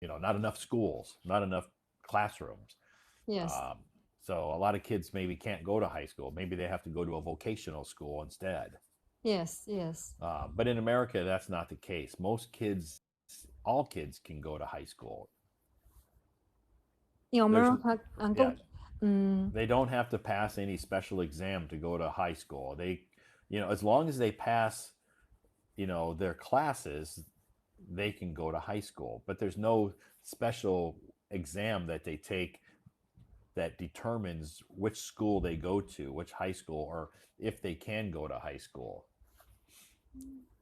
not enough schools, not enough classrooms. Yes. Um, so a lot of kids maybe can't go to high school. Maybe they have to go to a vocational school instead. Yes. Yes. But in America, that's not the case. Most kids, all kids can go to high school. In There's, America, yeah, go. Um, they don't have to pass any special exam to go to high school. As long as they pass, their classes, they can go to high school. But there's no special exam that they take that determines which school they go to, which high school, or if they can go to high school.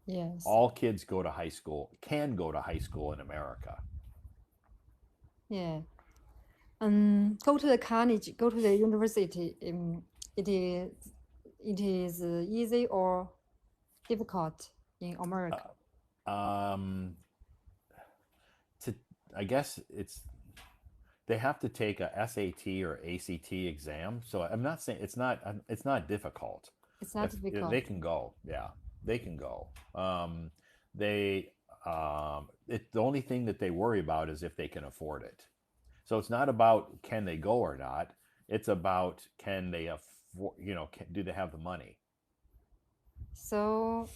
yes. All kids go to high school, can go to high school in America. Yeah. Go to the college, go to the university. It is it is easy or difficult in America. Um, to I guess they have to take a SAT or ACT exam. So I'm not saying it's not difficult. It's not If difficult. they can go, yeah, they can go. They the only thing that they worry about is if they can afford it. So it's not about can they go or not. It's about can they afford. Do they have the money? So,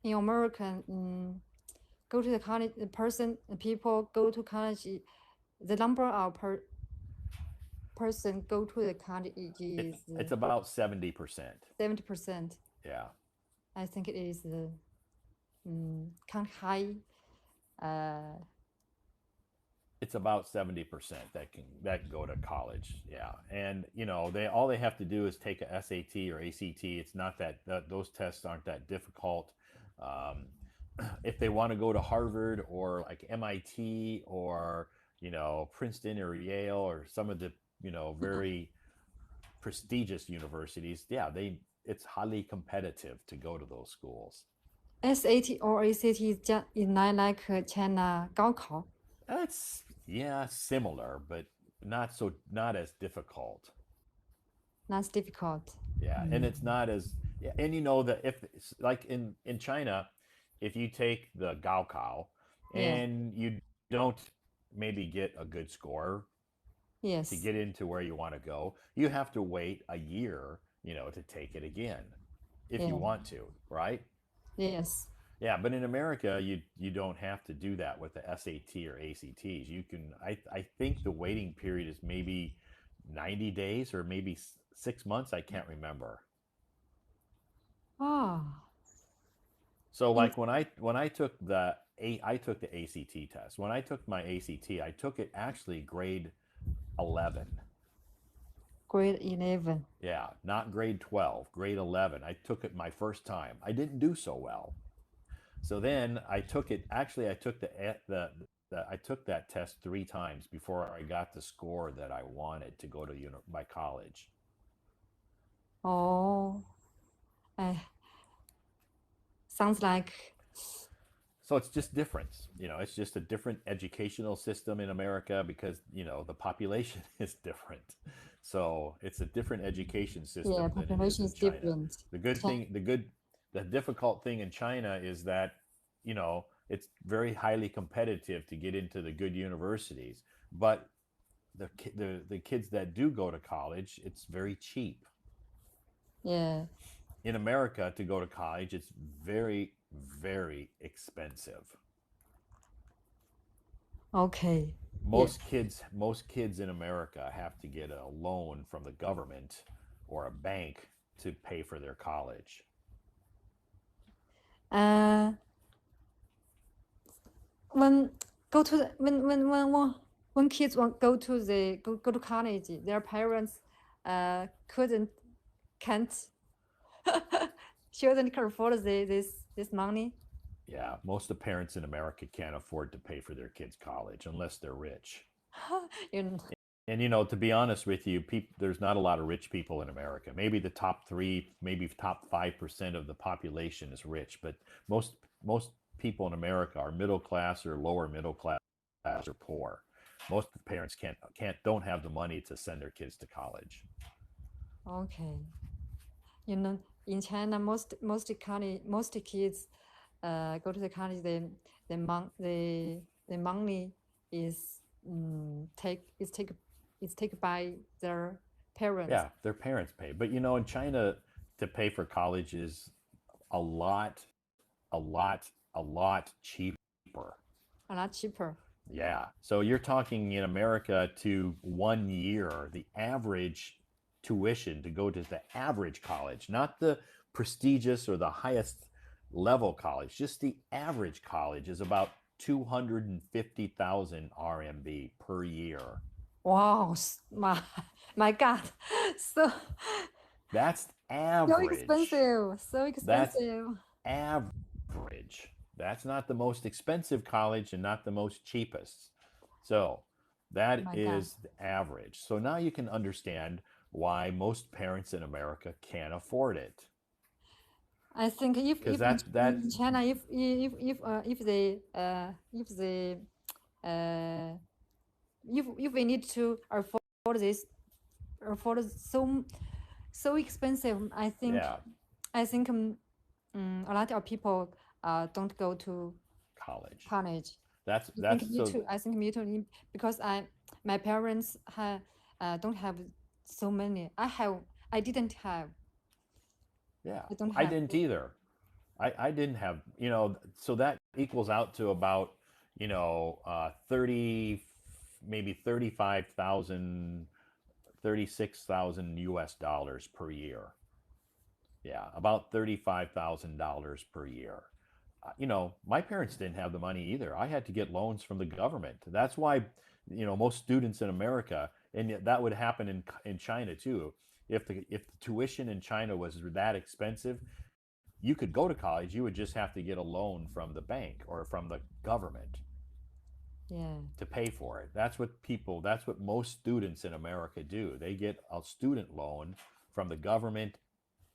in American, go to the college. The people go to college. The number of person go to the college is It's about 70%. 70%. Yeah, I think it is kind of high. Uh, it's about 70% that can go to college. Yeah, and they have to do is take a SAT or ACT. It's not that those tests aren't that difficult. Um, if they want to go to Harvard or like MIT or Princeton or Yale or some of the very prestigious universities, yeah, it's highly competitive to go to those schools. SAT or ACT is just is not like China 高考. That's yeah, similar, but not as difficult. That's difficult. Yeah, and it's not as yeah, and that if like in China, if you take the Gaokao Yeah. and you don't maybe get a good score to get Yes. into where you want to go, you have to wait a year, to take it again if you Yeah. want to, right? Yes. Yeah, but in America, you don't have to do that with the SAT or ACTs. You can I think the waiting period is maybe 90 days or maybe 6 months. I can't remember. Ah. So In like I took the ACT test. When I took my ACT, I took it actually grade 11. grade 11. Yeah, not grade 12, grade 11. I took it my first time. I didn't do so well. So then I took it. Actually, I took I took that test 3 times before I got the score that I wanted to go to my college. Oh. Uh, sounds like. So it's just different. It's just a different educational system in America because the population is different. So it's a different education Yeah, system than it is population in is China. different. The good Cha- thing, the good, the difficult thing in China is that it's very highly competitive to get into the good universities. But the kids that do go to college, it's very cheap. Yeah. In America, to go to college, it's very, very expensive. Okay. Yeah. Most kids in America have to get a loan from the government or a bank to pay for their college. Uh, when go to the, when kids want go to go to college, their parents couldn't can't children can afford this money. Yeah, most of the parents in America can't afford to pay for their kids' college unless they're rich. you know, And to be honest with you, there's not a lot of rich people in America. Maybe the top three, maybe top 5% of the population is rich, but most people in America are middle class or lower middle class or poor. Most parents don't have the money to send their kids to college. okay. In China, most kids go to the college. They the money is taken by their parents. Yeah, their parents pay. But you know, in China, to pay for college is a lot, a lot cheaper. A lot cheaper. Yeah. So you're talking in America to 1 year, the average tuition to go to the average college, not the prestigious or the highest level college, just the average college is about 250,000 RMB per year. Wow, my God, so That's so average. expensive, so That's expensive. average. That's not the most expensive college and not the most cheapest. So that My God, is the average. So now you can understand why most parents in America can't afford it. I think Because if in China, if we need to afford this, afford so expensive, I think yeah, a lot of people don't go to college. college. That's I think that's me so too. I think me too. Because my parents don't have so many. I didn't have. yeah. I don't I have. didn't either. I didn't have, so that equals out to about, 30, maybe 35,000, 36,000 US dollars per year. Yeah, about $35,000 per year. My parents didn't have the money either. I had to get loans from the government. That's why, most students in America, and that would happen in China too. If the tuition in China was that expensive, you could go to college. You would just have to get a loan from the bank or from the government Yeah. to pay for it. That's what most students in America do. They get a student loan from the government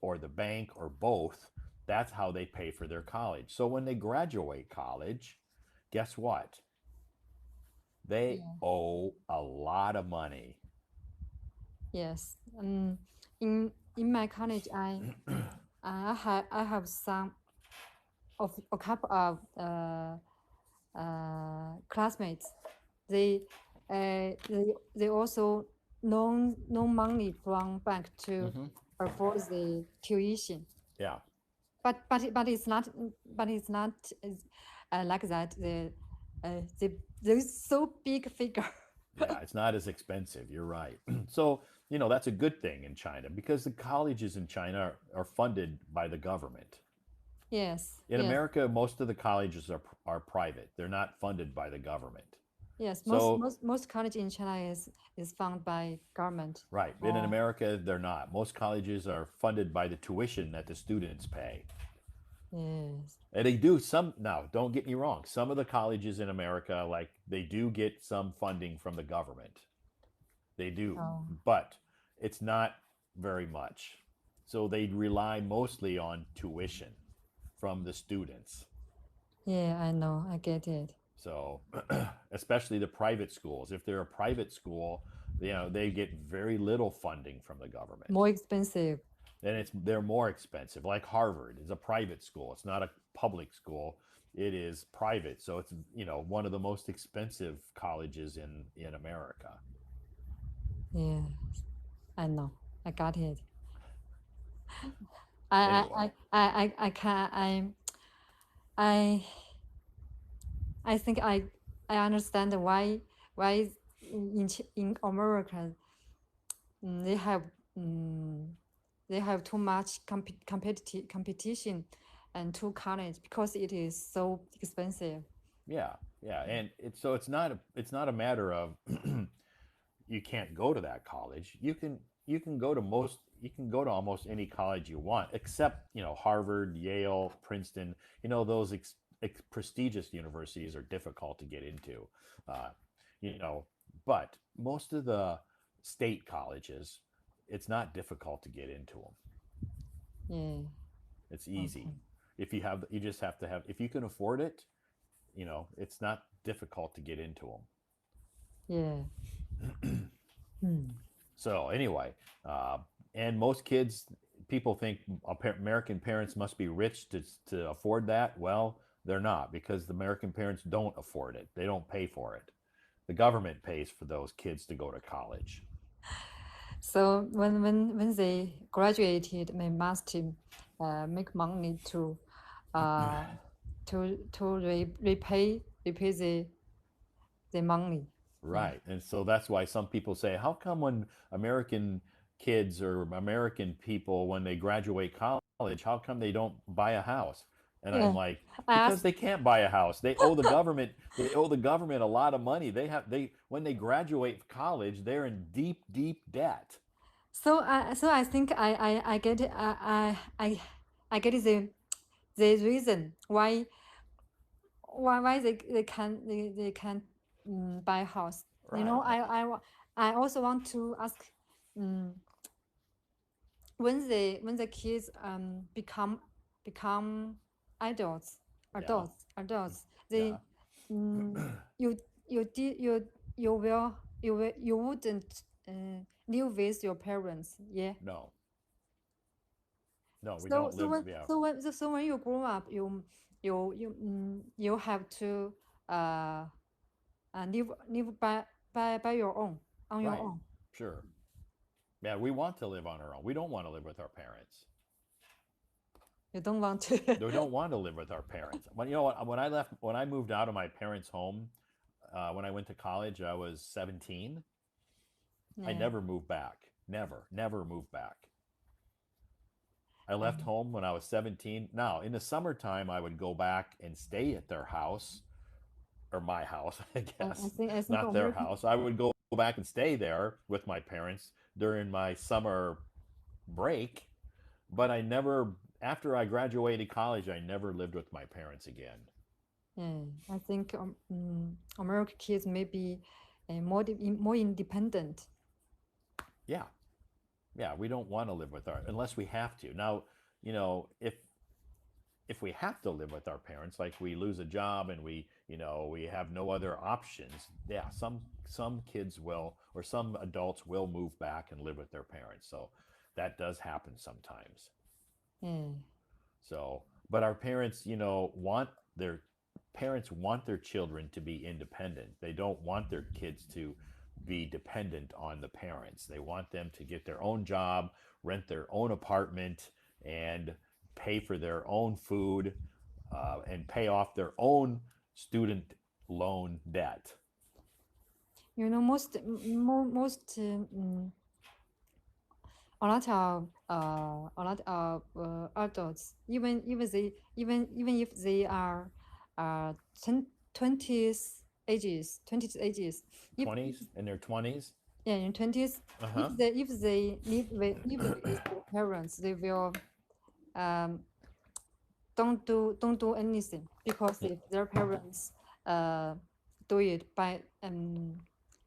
or the bank or both. That's how they pay for their college. So when they graduate college, guess what? They Yeah. owe a lot of money. Yes. In my college, I have some of a couple of classmates. They they also no money from bank to Hmm. afford the tuition. Yeah. But it's not like that. There's so big figure. Yeah, it's not as expensive. You're right. So, that's a good thing in China because the colleges in China are funded by the government. Yes, In yes, America, most of the colleges are private. They're not funded by the government. yes. So, Most college in China is funded by government. right. But in Or America, they're not. Most colleges are funded by the tuition that the students pay. yes. And they do some, now, don't get me wrong. Some of the colleges in America, like, they do get some funding from the government. They do. Oh, But it's not very much. So they rely mostly on tuition from the students. yeah. I know. I get it. So, especially the private schools, if they're a private school, they get very little funding from the government. More expensive. Then they're more expensive. Like Harvard is a private school. It's not a public school. It is private. So it's, one of the most expensive colleges in America. Yeah, I know. I got it. Anyway, I can I I think I understand why in America mm, they have mm, they have too much competition and too college because it is so expensive. yeah, yeah. And it's not a matter of you can't go to that college. You can go to almost any college you want, except Harvard, Yale, Princeton. Those prestigious universities are difficult to get into. Uh, you know, but most of the state colleges, it's not difficult to get into them. Yeah. It's Okay. easy. You just have to have. If you can afford it, it's not difficult to get into Yeah. them. Hmm. So anyway, and most kids, people think American parents must be rich to afford that. Well, They're not, because the American parents don't afford it. They don't pay for it. The government pays for those kids to go to college. So when they graduated, they must make money to uh repay the money. Right. And so that's why some people say, how come when American kids or American people, when they graduate college, how come they don't buy a house? And I'm Yeah, like, I because asked. they can't buy a house. They owe the government a lot of money. When they graduate college, they're in deep, deep debt. So I think I get it. I get the reason why they can buy a house. You know, Right. I also want to ask, um, when the kids become adults Yeah. adults they Yeah. you you wouldn't live with your parents, yeah. No. No, we So don't so live. when Yeah. so when so when you grow up, you have to uh, live by your own, on your Right. own. Sure. Yeah, we want to live on our own. We don't want to live with our parents. You don't want We to. don't want to live with our parents. When you know what, when I moved out of my parents' home, when I went to college, I was 17. I Yeah. never moved back. Never, never moved back. I left um, home when I was 17. Now, in the summertime, I would go back and stay at their house, or my house, I guess, I think not their American. house. I would go back and stay there with my parents during my summer break, but I never, after I graduated college, I never lived with my parents again. Yeah, I think American kids may be more independent. Yeah, yeah, we don't want to live with our, unless we have to. Now, if we have to live with our parents, like we lose a job and we have no other options, yeah, some kids will, or some adults will move back and live with their parents. So that does happen sometimes. Yeah. So, but our parents, their want their children to be independent. They don't want their kids to be dependent on the parents. They want them to get their own job, rent their own apartment, and pay for their own food, and pay off their own student loan debt. You know, most a lot of adults, even if they are uh 20s ages, if 20s, in their 20s. yeah, in 20s, Uh huh. if they live with their parents, they will um don't do anything, because if their parents uh do it by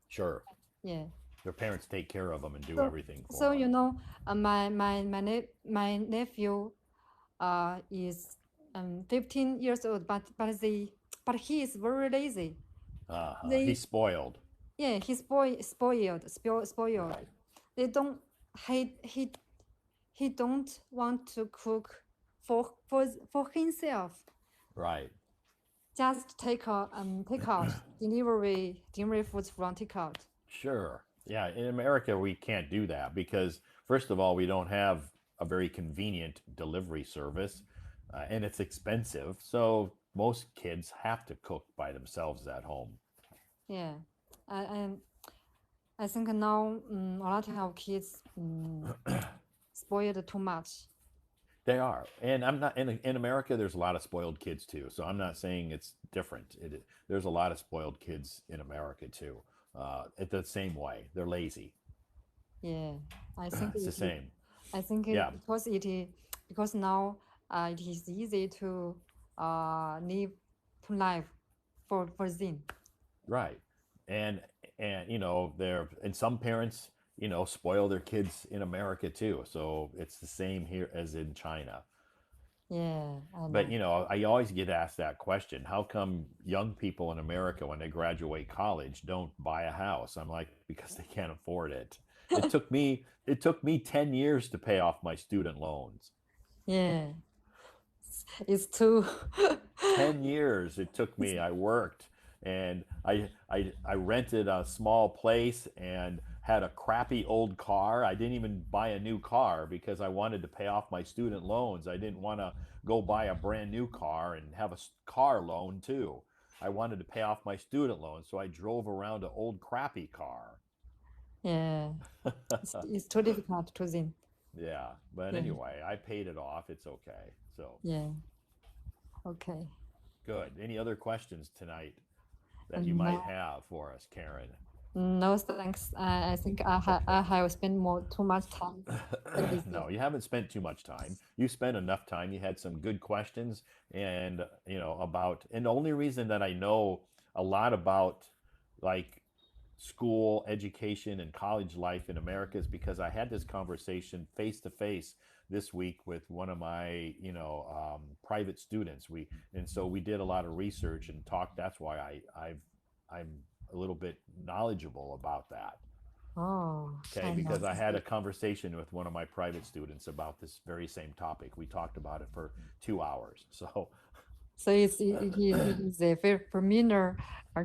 Sure. yeah. Their parents take care of them and do So everything so for you them. know, my nephew is 15 years old, but he is very lazy. Uh huh. They He's spoiled. Yeah, he's spoiled. Right. They don't he don't want to cook for himself. Right. Just take out delivery foods from takeout. Sure. Yeah, in America we can't do that because first of all we don't have a very convenient delivery service, and it's expensive. So most kids have to cook by themselves at home. Yeah, I I think now a lot of kids spoiled too much. They are, and I'm not in America. There's a lot of spoiled kids too. So I'm not saying it's different. There's a lot of spoiled kids in America too. It's the same way. They're lazy. Yeah, I think It's the it is. same. I think Yeah. because now it is easy to live to life for them. Right. And there and some parents, spoil their kids in America too. So it's the same here as in China. Yeah, I But know. I always get asked that question. How come young people in America when they graduate college don't buy a house? I'm like, because they can't afford it. It took me 10 years to pay off my student loans. Yeah. It's too. 10 years it took me. I worked and I rented a small place and had a crappy old car. I didn't even buy a new car because I wanted to pay off my student loans. I didn't want to go buy a brand new car and have a car loan too. I wanted to pay off my student loans, so I drove around an old crappy car. Yeah, it's too difficult to think. Yeah, but Yeah, anyway, I paid it off. It's okay. So yeah. Okay. good. Any other questions tonight that you And might have for us, Karen? no thanks. I think I Okay. have spent too much time with you. No, you haven't spent too much time. You spent enough time. You had some good questions and about, and the only reason that I know a lot about like school education and college life in America is because I had this conversation face to face this week with one of my private students. So we did a lot of research and talked. That's why I'm a little bit knowledgeable about that. Oh, Okay, I know. because I had a conversation with one of my private students about this very same topic. We talked about it for 2 hours. So So it is a very familiar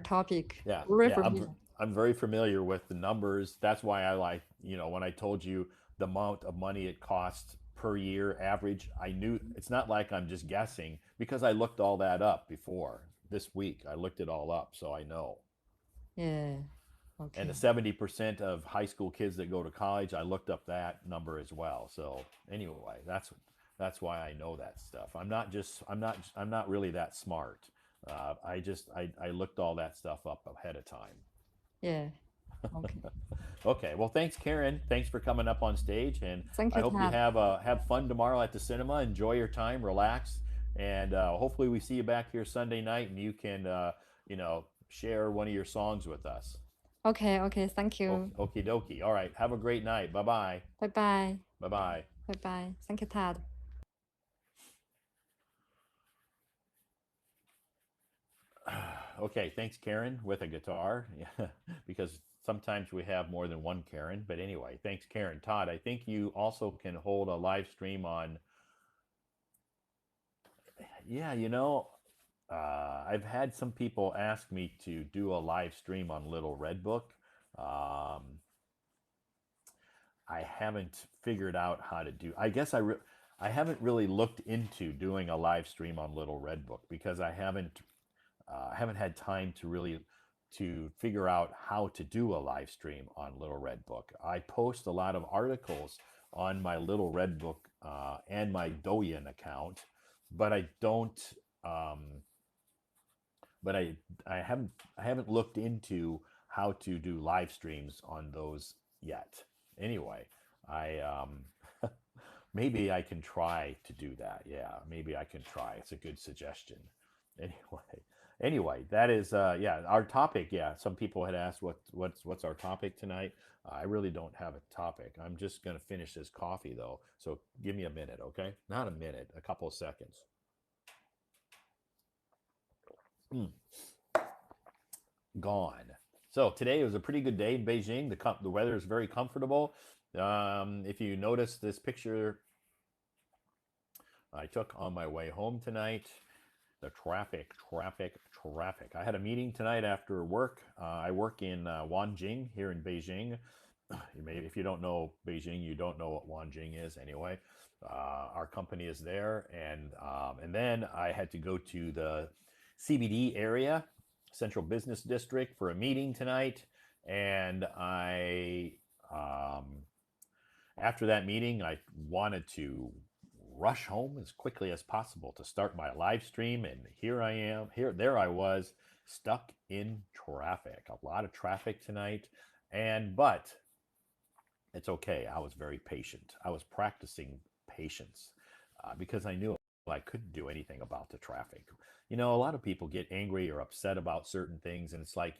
topic. yeah, Very yeah, familiar. I'm very familiar with the numbers. That's why I like, when I told you the amount of money it costs per year average, I knew it's not like I'm just guessing because I looked all that up before this week. I looked it all up, so I know. Yeah. And the Okay. 70% of high school kids that go to college, I looked up that number as well. So anyway, that's why I know that stuff. I'm not really that smart. I looked all that stuff up ahead of time. Yeah. Okay. Okay, well, thanks, Karen. Thanks for coming up on stage, and Thank I you, hope you Todd. have fun tomorrow at the cinema. Enjoy your time, relax, and hopefully we see you back here Sunday night, and you can share one of your songs with us. Okay. Okay. Thank you. Okie dokie. All right. Have a great night. Bye bye. Bye bye. Bye bye. Bye bye. Thank you, Todd. Okay. Thanks, Karen, with a guitar. Yeah, because sometimes we have more than one Karen. But anyway, thanks, Karen. Todd, I think you also can hold a live stream on. Yeah, I've had some people ask me to do a live stream on Little Red Book. Um, I haven't figured out how to do. I haven't really looked into doing a live stream on Little Red Book because I haven't had time to really to figure out how to do a live stream on Little Red Book. I post a lot of articles on my Little Red Book and my Douyin account, but I don't. Um, but I haven't looked into how to do live streams on those yet. Anyway, I maybe I can try to do that. Yeah, maybe I can try. It's a good suggestion. Anyway, that is yeah, our topic. Yeah, some people had asked what's our topic tonight. I really don't have a topic. I'm just gonna finish this coffee though. So give me a minute, okay? Not a minute, a couple of seconds. Mm, gone. So today was a pretty good day in Beijing. The weather is very comfortable. If you notice this picture I took on my way home tonight, the traffic, traffic, traffic. I had a meeting tonight after work. I work in Wanjing here in Beijing. If you don't know Beijing, you don't know what Wanjing is anyway. Our company is there, and then I had to go to the CBD area, Central Business District, for a meeting tonight. And after that meeting, I wanted to rush home as quickly as possible to start my live stream. And here I am, there I was, stuck in traffic. A lot of traffic tonight. But it's okay. I was very patient. I was practicing patience because I knew I couldn't do anything about the traffic. A lot of people get angry or upset about certain things, and it's like,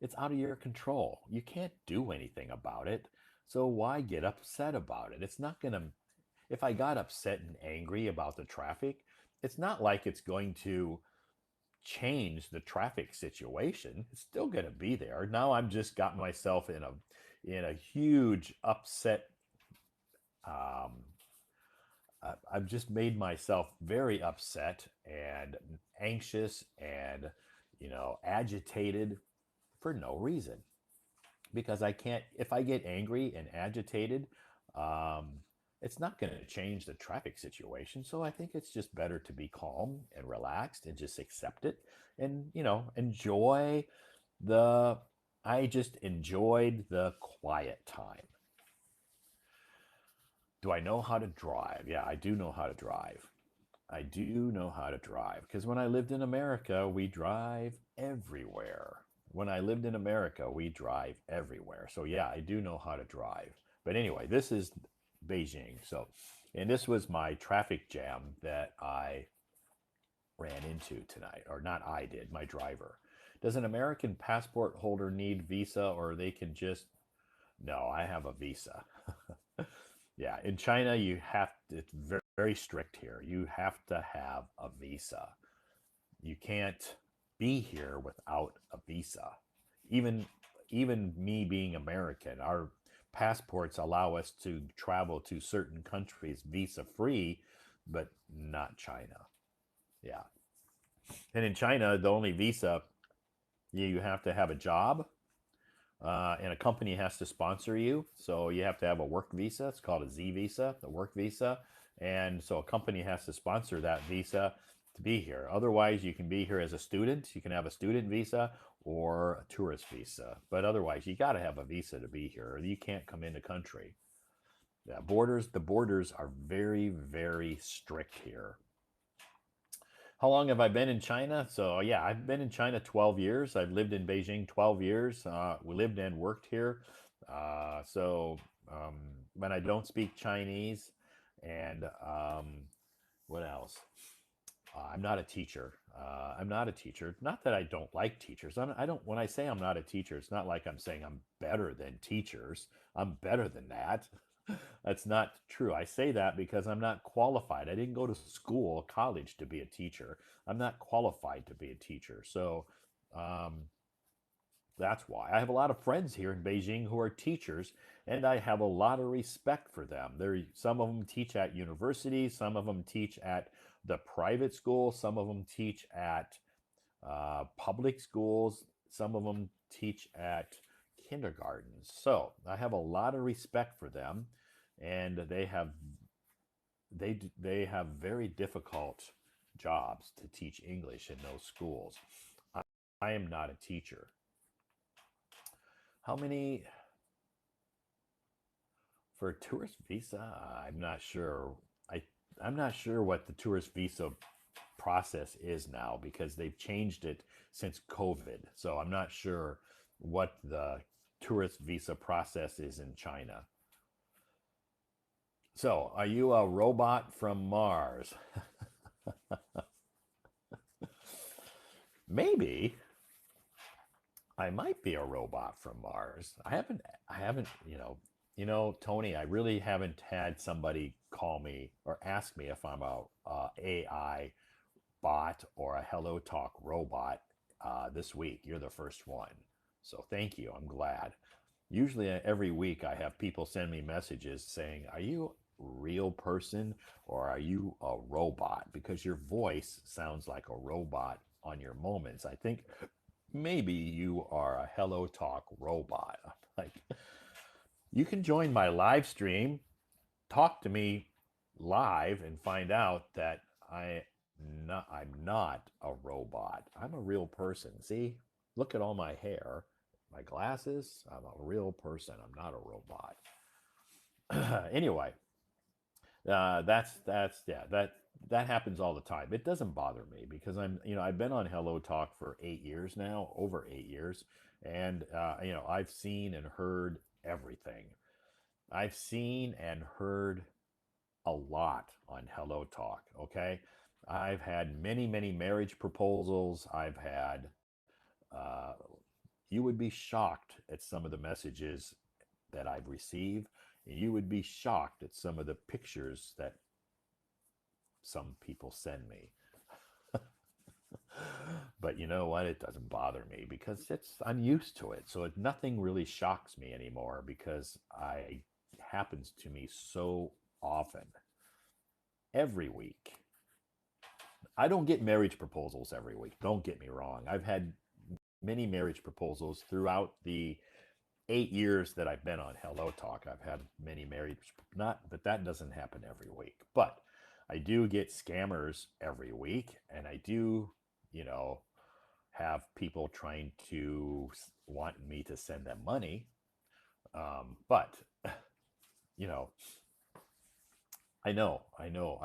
it's out of your control. You can't do anything about it. So why get upset about it? It's not going to, if I got upset and angry about the traffic, it's not like it's going to change the traffic situation. It's still going to be there. Now I'm just got myself in a huge upset um, I've just made myself very upset and anxious and, agitated for no reason. Because I can't, if I get angry and agitated, um, it's not going to change the traffic situation. So I think it's just better to be calm and relaxed and just accept it and, enjoy the, I just enjoyed the quiet time. Do I know how to drive? Yeah, I do know how to drive. I do know how to drive because when I lived in America, we drive everywhere. When I lived in America, we drive everywhere. So, yeah, I do know how to drive. But anyway, this is Beijing. So, and this was my traffic jam that I ran into tonight, or not I did, my driver. Does an American passport holder need visa or they can just, no, I have a visa. Yeah, in China, it's very, very strict here. You have to have a visa. You can't be here without a visa. Even even me being American, our passports allow us to travel to certain countries visa free, but not China. Yeah. And in China, the only visa, you have to have a job, and a company has to sponsor you. So you have to have a work visa. It's called a Z visa, a work visa. And so a company has to sponsor that visa to be here. Otherwise, you can be here as a student. You can have a student visa or a tourist visa. But otherwise, you got to have a visa to be here, or you can't come in the country. Yeah, the borders are very, very strict here. How long have I been in China? So yeah, I've been in China 12 years. I've lived in Beijing 12 years. We lived and worked here. So when I don't speak Chinese, and what else? I'm not a teacher. I'm not a teacher. Not that I don't like teachers. I don't. When I say I'm not a teacher, it's not like I'm saying I'm better than teachers. I'm better than that. That's not true. I say that because I'm not qualified. I didn't go to school, college to be a teacher. I'm not qualified to be a teacher. So um, that's why. I have a lot of friends here in Beijing who are teachers, and I have a lot of respect for them. Some of them teach at universities, some of them teach at the private school, some of them teach at public schools, some of them teach at kindergartens. So I have a lot of respect for them, and they have very difficult jobs to teach English in those schools. I, I am not a teacher. How many for a tourist visa? I'm not sure. I I'm not sure what the tourist visa process is now because they've changed it since COVID. So I'm not sure what the tourist visa process is in China. So, are you a robot from Mars? Maybe I might be a robot from Mars. I haven't, Tony, I really haven't had somebody call me or ask me if I'm a AI bot or a Hello Talk robot this week. You're the first one. So thank you. I'm glad. Usually every week I have people send me messages saying, "Are you a real person or are you a robot? Because your voice sounds like a robot on your moments. I think maybe you are a Hello Talk robot." I'm like, you can join my live stream, talk to me live, and find out that I'm not a robot. I'm a real person. See, look at all my hair, my glasses. I'm a real person. I'm not a robot. Anyway, that's yeah, that happens all the time. It doesn't bother me because I've been on Hello Talk for 8 years now, over 8 years, and I've seen and heard everything. I've seen and heard a lot on Hello Talk. Okay, I've had many, many marriage proposals. I've had. Uh, you would be shocked at some of the messages that I've received. You would be shocked at some of the pictures that some people send me. But you know what? It doesn't bother me because I'm used to it. So nothing really shocks me anymore because I happens to me so often. every week. I don't get marriage proposals every week. Don't get me wrong. I've had many marriage proposals throughout the 8 years that I've been on Hello Talk. I've had many marriage, not, but that doesn't happen every week. But I do get scammers every week, and I do, you know, have people trying to want me to send them money. But you know, I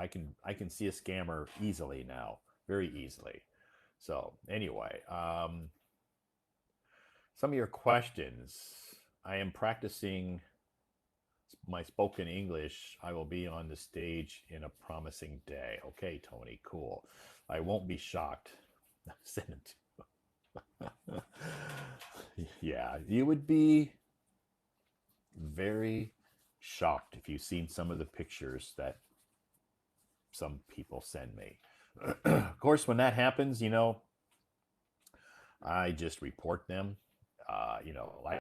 can see a scammer easily now, very easily. So anyway, some of your questions. I am practicing my spoken English. I will be on the stage in a promising day. Okay, Tony, cool. I won't be shocked. Send it to yeah, you would be very shocked if you've seen some of the pictures that some people send me. Of course, when that happens, I just report them. Like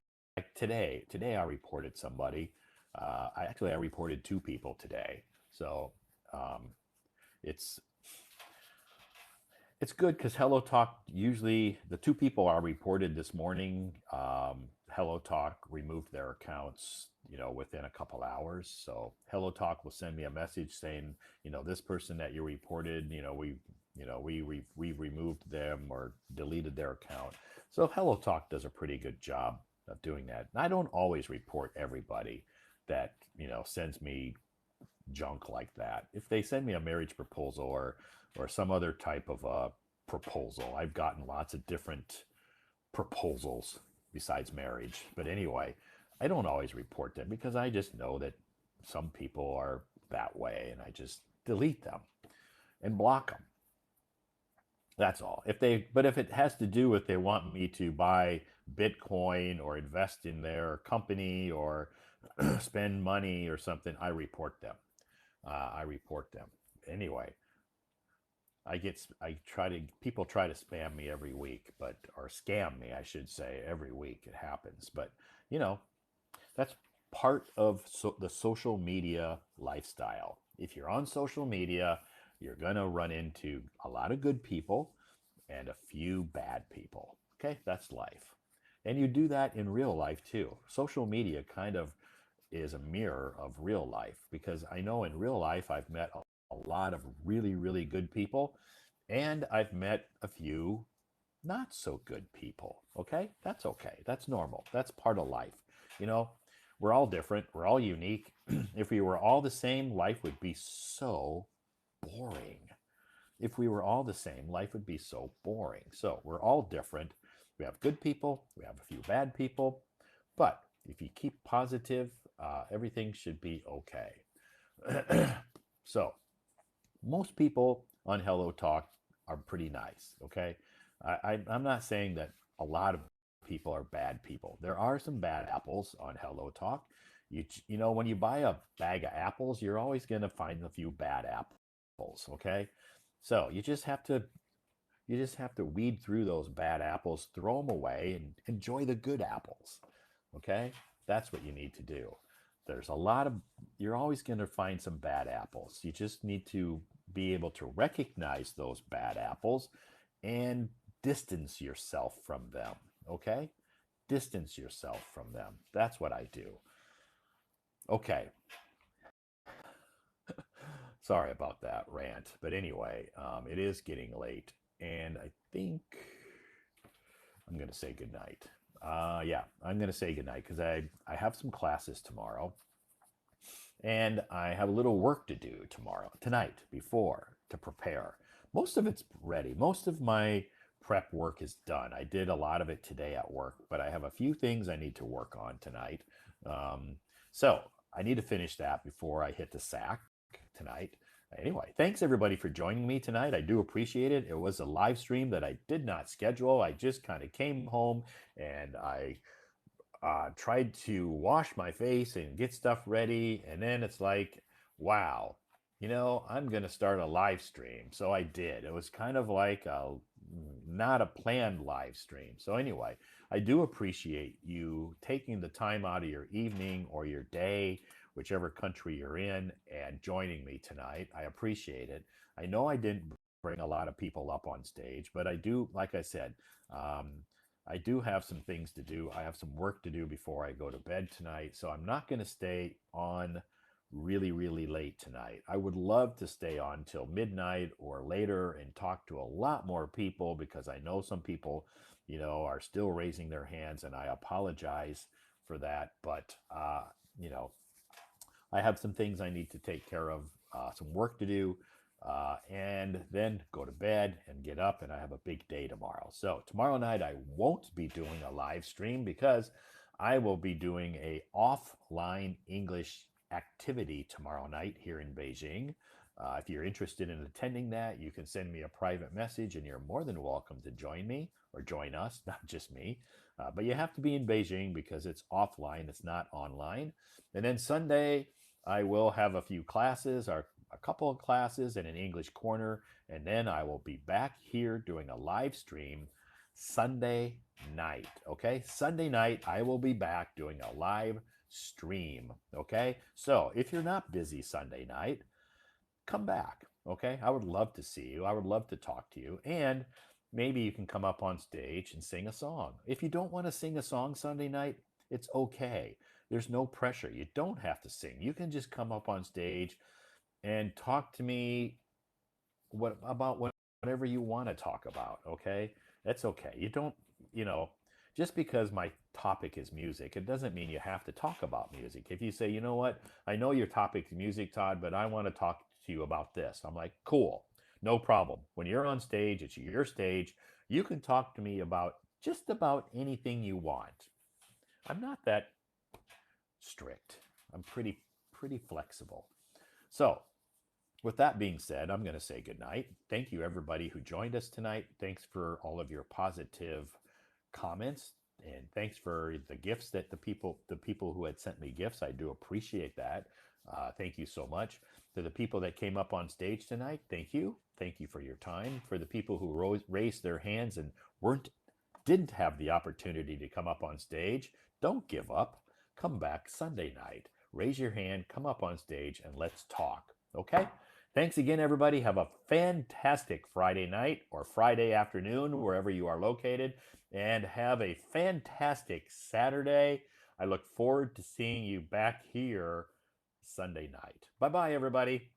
today. Today I reported somebody. I reported two people today. So um, it's it's good because Hello Talk, usually the two people are reported this morning. Hello Talk removed their accounts, within a couple hours. So Hello Talk will send me a message saying, this person that you reported, we removed them or deleted their account. So Hello Talk does a pretty good job of doing that. And I don't always report everybody that, sends me junk like that. If they send me a marriage proposal or some other type of a proposal, I've gotten lots of different proposals besides marriage. But anyway, I don't always report them because I just know that some people are that way, and I just delete them and block them. That's all. But if it has to do with they want me to buy Bitcoin or invest in their company or spend money or something, I report them. I report them. Anyway, people try to spam me every week, or scam me, I should say, every week. It happens. But, that's part of the social media lifestyle. If you're on social media, you're going to run into a lot of good people and a few bad people. Okay, that's life. And you do that in real life too. Social media kind of is a mirror of real life, because I know in real life I've met a lot of really, really good people, and I've met a few not so good people. Okay, that's okay. That's normal. That's part of life. You know, we're all different. We're all unique. If we were all the same, life would be so boring. If we were all the same, life would be so boring. So we're all different. We have good people. We have a few bad people. But if you keep positive, everything should be okay. So most people on Hello Talk are pretty nice. Okay, I'm not saying that a lot of people are bad people. There are some bad apples on Hello Talk. When you buy a bag of apples, you're always going to find a few bad apples. Okay, so you just have to weed through those bad apples, throw them away, and enjoy the good apples. Okay, that's what you need to do. You're always going to find some bad apples. You just need to be able to recognize those bad apples and distance yourself from them. Okay, distance yourself from them. That's what I do. Okay, sorry about that rant, but anyway, it is getting late, and I think I'm going to say goodnight. Yeah, I'm going to say goodnight because I have some classes tomorrow, and I have a little work to do tonight, before, to prepare. Most of it's ready. Most of my prep work is done. I did a lot of it today at work, but I have a few things I need to work on tonight. So I need to finish that before I hit the sack tonight. Anyway, thanks everybody for joining me tonight. I do appreciate it. It was a live stream that I did not schedule. I just kind of came home and I tried to wash my face and get stuff ready. And then it's like, wow, I'm going to start a live stream. So I did. It was kind of like not a planned live stream. So anyway, I do appreciate you taking the time out of your evening or your day whichever country you're in, and joining me tonight. I appreciate it. I know I didn't bring a lot of people up on stage, but I do, like I said, um, I do have some things to do. I have some work to do before I go to bed tonight. So I'm not going to stay on really, really late tonight. I would love to stay on till midnight or later and talk to a lot more people because I know some people, are still raising their hands, and I apologize for that. But, you know, I have some things I need to take care of, some work to do, and then go to bed and get up. And I have a big day tomorrow. So tomorrow night I won't be doing a live stream because I will be doing a offline English activity tomorrow night here in Beijing. If you're interested in attending that, you can send me a private message, and you're more than welcome to join me or join us, not just me. But you have to be in Beijing because it's offline, it's not online. And then Sunday, I will have a few classes, or a couple of classes, and an English corner. And then I will be back here doing a live stream Sunday night. Okay. Sunday night, I will be back doing a live stream. Okay. So if you're not busy Sunday night, come back. Okay. I would love to see you. I would love to talk to you. And maybe you can come up on stage and sing a song. If you don't want to sing a song Sunday night, it's okay. There's no pressure. You don't have to sing. You can just come up on stage and talk to me about whatever you want to talk about. Okay. That's okay. You don't, you know, just because my topic is music, it doesn't mean you have to talk about music. If you say, you know what, I know your topic is music, Todd, but I want to talk to you about this. I'm like, cool, no problem. When you're on stage, it's your stage. You can talk to me about just about anything you want. I'm not that strict. I'm pretty flexible. So, with that being said, I'm going to say goodnight. Thank you, everybody who joined us tonight. Thanks for all of your positive comments, and thanks for the gifts that the people who had sent me gifts. I do appreciate that. Thank you so much. To the people that came up on stage tonight, thank you. Thank you for your time. For the people who raised their hands and didn't have the opportunity to come up on stage, don't give up. Come back Sunday night. Raise your hand, come up on stage, and let's talk. Okay? Thanks again, everybody. Have a fantastic Friday night or Friday afternoon, wherever you are located, and have a fantastic Saturday. I look forward to seeing you back here Sunday night. Bye bye, everybody.